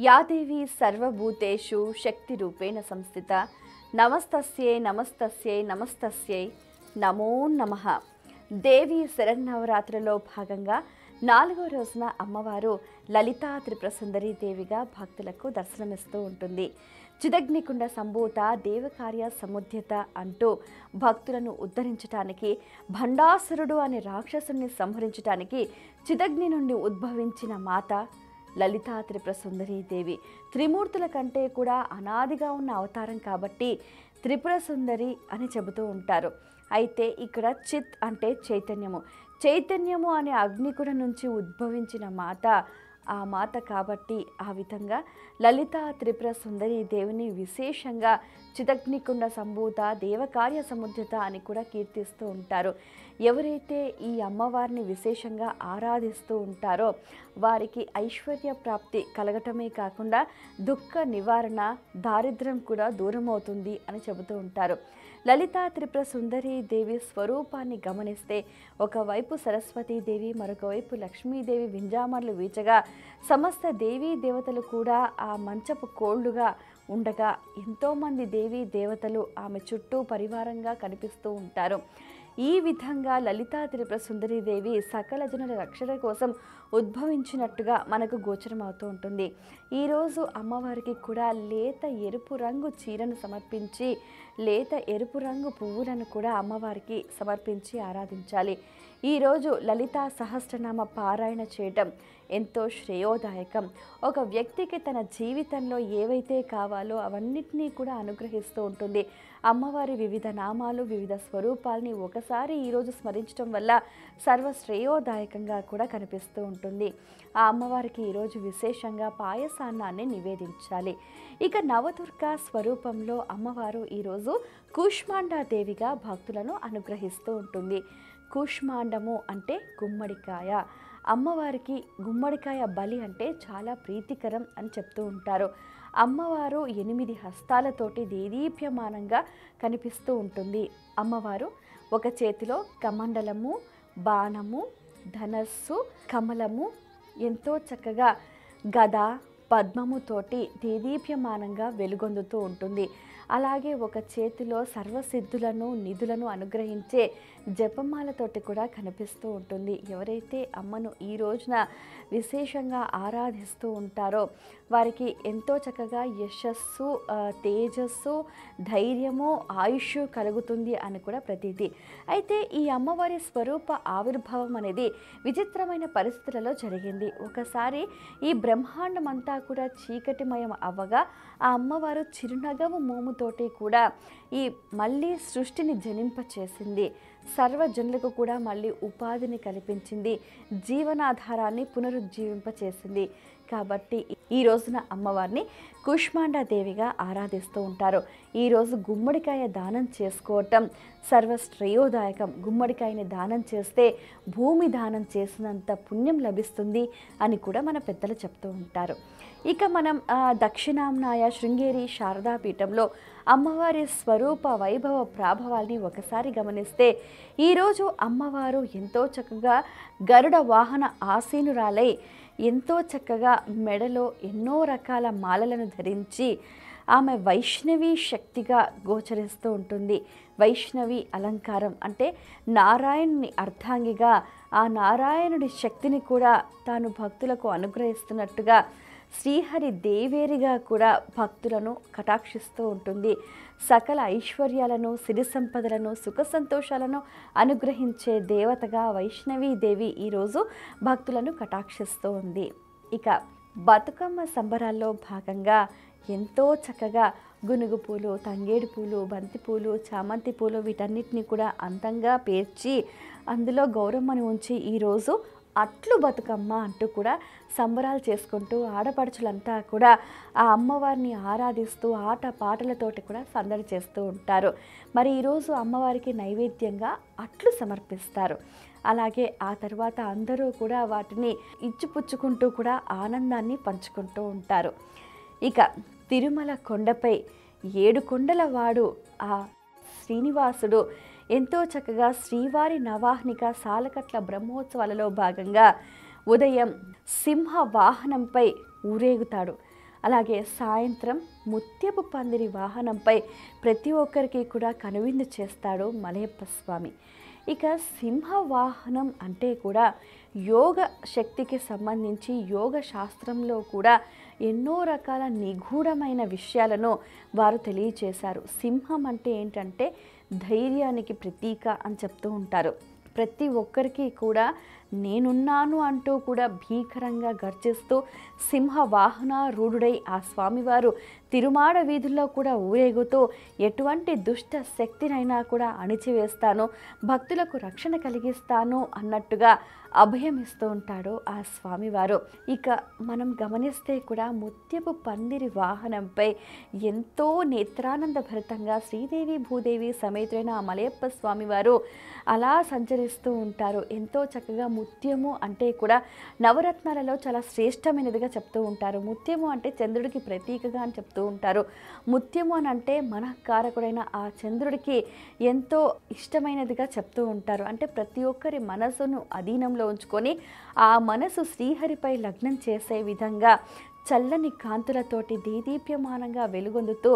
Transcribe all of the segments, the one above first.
या देवी सर्वभूतेषु शक्तिरूपेण संस्थिता नमस्तस्यै नमस्तस्यै नमस्तस्यै నమో నమః. దేవి శరన్నవరాత్రిలో భాగంగా 4వ రోజున అమ్మవారు లలితా త్రిపుర సుందరి దేవిగా భక్తులకు దర్శనమిస్తూ ఉంటుంది. చిదగ్నికుండ సంభూత దేవకార్య సముద్యత అంటూ భక్తులను ఉద్ధరించడానికి, భండాసురుడు అనే రాక్షసుని సంహరించడానికి చిదగ్ని నుండి ఉద్భవించిన మాత లలితా త్రిపుర సుందరి దేవి. త్రిమూర్తుల కంటే కూడా అనాదిగా ఉన్న అవతారం కాబట్టి త్రిపుర సుందరి అని చెబుతూ ఉంటారు. అయితే ఇక్కడ చిత్ అంటే చైతన్యము, చైతన్యము అనే అగ్నికుడ నుంచి ఉద్భవించిన మాత ఆ మాత కాబట్టి ఆ విధంగా లలితా త్రిపుర సుందరి దేవిని విశేషంగా చిదగ్నికుండ సంభూత దేవకార్య సముద్యత అని కూడా కీర్తిస్తూ ఉంటారు. ఎవరైతే ఈ అమ్మవారిని విశేషంగా ఆరాధిస్తూ ఉంటారో వారికి ఐశ్వర్య ప్రాప్తి కలగటమే కాకుండా దుఃఖ నివారణ, దారిద్ర్యం కూడా దూరం అవుతుంది అని చెబుతూ ఉంటారు. లలితా త్రిపుర సుందరి దేవి స్వరూపాన్ని గమనిస్తే ఒకవైపు సరస్వతీదేవి, మరొక వైపు లక్ష్మీదేవి వింజామర్లు వీచగా సమస్త దేవీ దేవతలు కూడా ఆ మంచపు కోళ్లుగా ఉండగా ఎంతోమంది దేవీ దేవతలు ఆమె చుట్టూ పరివారంగా కనిపిస్తూ ఉంటారు. ఈ విధంగా లలితా త్రిపుర సుందరి దేవి సకల జనుల రక్షణ కోసం ఉద్భవించినట్టుగా మనకు గోచరమవుతూ ఉంటుంది. ఈరోజు అమ్మవారికి కూడా లేత ఎరుపు రంగు చీరను సమర్పించి, లేత ఎరుపు రంగు పువ్వులను కూడా అమ్మవారికి సమర్పించి ఆరాధించాలి. ఈరోజు లలితా సహస్రనామ పారాయణ చేయటం ఎంతో శ్రేయోదాయకం. ఒక వ్యక్తికి తన జీవితంలో ఏవైతే కావాలో అవన్నిటినీ కూడా అనుగ్రహిస్తూ ఉంటుంది. అమ్మవారి వివిధ నామాలు, వివిధ స్వరూపాలని ఒకసారి ఈరోజు స్మరించడం వల్ల సర్వశ్రేయోదాయకంగా కూడా కనిపిస్తూ ఉంటుంది. ఆ అమ్మవారికి ఈరోజు విశేషంగా పాయసాన్నాన్ని నివేదించాలి. ఇక నవదుర్గా స్వరూపంలో అమ్మవారు ఈరోజు కూష్మాండాదేవిగా భక్తులను అనుగ్రహిస్తూ ఉంటుంది. కూష్మాండము అంటే గుమ్మడికాయ. అమ్మవారికి గుమ్మడికాయ బలి అంటే చాలా ప్రీతికరం అని చెప్తూ ఉంటారు. అమ్మవారు 8 హస్తాలతోటి దేదీప్యమానంగా కనిపిస్తూ ఉంటుంది. అమ్మవారు ఒక చేతిలో కమండలము, బాణము, ధనస్సు, కమలము, ఎంతో చక్కగా గద, పద్మముతోటి దేదీప్యమానంగా వెలుగొందుతూ ఉంటుంది. అలాగే ఒక చేతిలో సర్వసిద్ధులను, నిధులను అనుగ్రహించే జపమాలతోటి కూడా కనిపిస్తూ ఉంటుంది. ఎవరైతే అమ్మను ఈ రోజున విశేషంగా ఆరాధిస్తూ ఉంటారో వారికి ఎంతో చక్కగా యశస్సు, తేజస్సు, ధైర్యము, ఆయుష్ కలుగుతుంది అని కూడా ప్రతీతి. అయితే ఈ అమ్మవారి స్వరూప ఆవిర్భావం అనేది విచిత్రమైన పరిస్థితులలో జరిగింది. ఒకసారి ఈ బ్రహ్మాండం అంతా కూడా చీకటిమయం అవ్వగా ఆ అమ్మవారు చిరునగవు మోముతోటి కూడా ఈ మళ్ళీ సృష్టిని జనింపచేసింది. సర్వజనులకు కూడా మళ్ళీ ఉపాధిని కల్పించింది, జీవనాధారాన్ని పునరుజ్జీవింపచేసింది. కాబట్టి ఈ రోజున అమ్మవారిని కూష్మాండాదేవిగా ఆరాధిస్తూ ఉంటారు. ఈరోజు గుమ్మడికాయ దానం చేసుకోవటం సర్వశ్రేయోదాయకం. గుమ్మడికాయని దానం చేస్తే భూమి దానం చేసినంత పుణ్యం లభిస్తుంది అని కూడా మన పెద్దలు చెప్తూ ఉంటారు. ఇక మనం దక్షిణాంనాయ శృంగేరి శారదా పీఠంలో అమ్మవారి స్వరూప వైభవ ప్రాభవాల్ని ఒకసారి గమనిస్తే ఈరోజు అమ్మవారు ఎంతో చక్కగా గరుడ వాహన ఆసీనురాలై ఎంతో చక్కగా మెడలో ఎన్నో రకాల మాలలను ధరించి ఆమె వైష్ణవి శక్తిగా గోచరిస్తూ ఉంటుంది. వైష్ణవి అలంకారం అంటే నారాయణుని అర్ధాంగిగా ఆ నారాయణుడి శక్తిని కూడా తాను భక్తులకు అనుగ్రహిస్తున్నట్టుగా శ్రీహరి దేవేరిగా కూడా భక్తులను కటాక్షిస్తూ ఉంటుంది. సకల ఐశ్వర్యాలను, సిరి సంపదలను, సుఖ సంతోషాలను అనుగ్రహించే దేవతగా వైష్ణవీదేవి ఈరోజు భక్తులను కటాక్షిస్తూ ఉంది. ఇక బతుకమ్మ సంబరాల్లో భాగంగా ఎంతో చక్కగా గునుగు పూలు, తంగేడు పూలు, బంతి పూలు, చామంతి పూలు వీటన్నిటిని కూడా అందంగా పేర్చి అందులో గౌరమ్మని ఉంచి ఈరోజు అట్లు బతుకమ్మ అంటూ కూడా సంబరాలు చేసుకుంటూ ఆడపడుచులంతా కూడా ఆ అమ్మవారిని ఆరాధిస్తూ ఆట పాటలతోటి కూడా సందడి చేస్తూ ఉంటారు. మరి ఈరోజు అమ్మవారికి నైవేద్యంగా అట్లు సమర్పిస్తారు. అలాగే ఆ తర్వాత అందరూ కూడా వాటిని ఇచ్చిపుచ్చుకుంటూ కూడా ఆనందాన్ని పంచుకుంటూ ఉంటారు. ఇక తిరుమల కొండపై 7 కొండల వాడు ఆ శ్రీనివాసుడు ఎంతో చక్కగా శ్రీవారి నవాహ్నిక సాలకట్ల బ్రహ్మోత్సవాలలో భాగంగా ఉదయం సింహ వాహనంపై ఊరేగుతాడు. అలాగే సాయంత్రం ముత్యపు పందిరి వాహనంపై ప్రతి ఒక్కరికి కూడా కనువిందు చేస్తాడు మలయప్ప స్వామి. ఇక సింహ వాహనం అంటే కూడా యోగ శక్తికి సంబంధించి యోగ శాస్త్రంలో కూడా ఎన్నో రకాల నిగూఢమైన విషయాలను వారు తెలియచేశారు. సింహం అంటే ఏంటంటే ధైర్యానికి ప్రతీక అని చెప్తూ ఉంటారు. ప్రతి ఒక్కరికి కూడా నేనున్నాను అంటూ కూడా భీకరంగా గర్జిస్తూ సింహ వాహన రూఢుడై ఆ స్వామివారు తిరుమాడ వీధుల్లో కూడా ఊరేగుతూ ఎటువంటి దుష్ట శక్తినైనా కూడా అణిచివేస్తాను, భక్తులకు రక్షణ కలిగిస్తాను అన్నట్టుగా అభయం ఇస్తూ ఉంటాడు ఆ స్వామివారు. ఇక మనం గమనిస్తే కూడా ముత్యపు పందిరి వాహనంపై ఎంతో నేత్రానంద భరితంగా శ్రీదేవి భూదేవి సమేతుడైన ఆ మలయప్ప స్వామివారు అలా సంచరిస్తూ ఉంటారు. ఎంతో చక్కగా ముత్యము అంటే కూడా నవరత్నాలలో చాలా శ్రేష్టమైనదిగా చెప్తూ ఉంటారు. ముత్యము అంటే చంద్రుడికి ప్రతీకగా అని చెప్తూ ఉంటారు. ముత్యము అని అంటే మనఃకారకుడైన ఆ చంద్రుడికి ఎంతో ఇష్టమైనదిగా చెప్తూ ఉంటారు. అంటే ప్రతి ఒక్కరి మనసును అధీనంలో ఉంచుకొని ఆ మనసు శ్రీహరిపై లగ్నం చేసే విధంగా చల్లని కాంతులతోటి దేదీప్యమానంగా వెలుగొందుతూ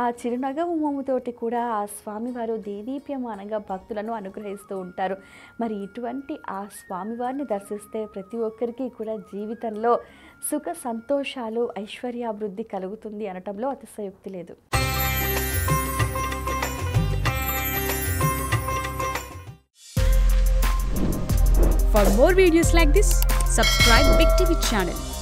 ఆ చిరునగవు మొమ్ముతోటి కూడా ఆ స్వామివారు దేదీప్యమానంగా భక్తులను అనుగ్రహిస్తూ ఉంటారు. మరి ఇటువంటి ఆ స్వామివారిని దర్శిస్తే ప్రతి ఒక్కరికి కూడా జీవితంలో సుఖ సంతోషాలు ఐశ్వర్యాభివృద్ధి కలుగుతుంది అనటంలో అతిశయోక్తి లేదు. For more videos like this, subscribe Big TV channel.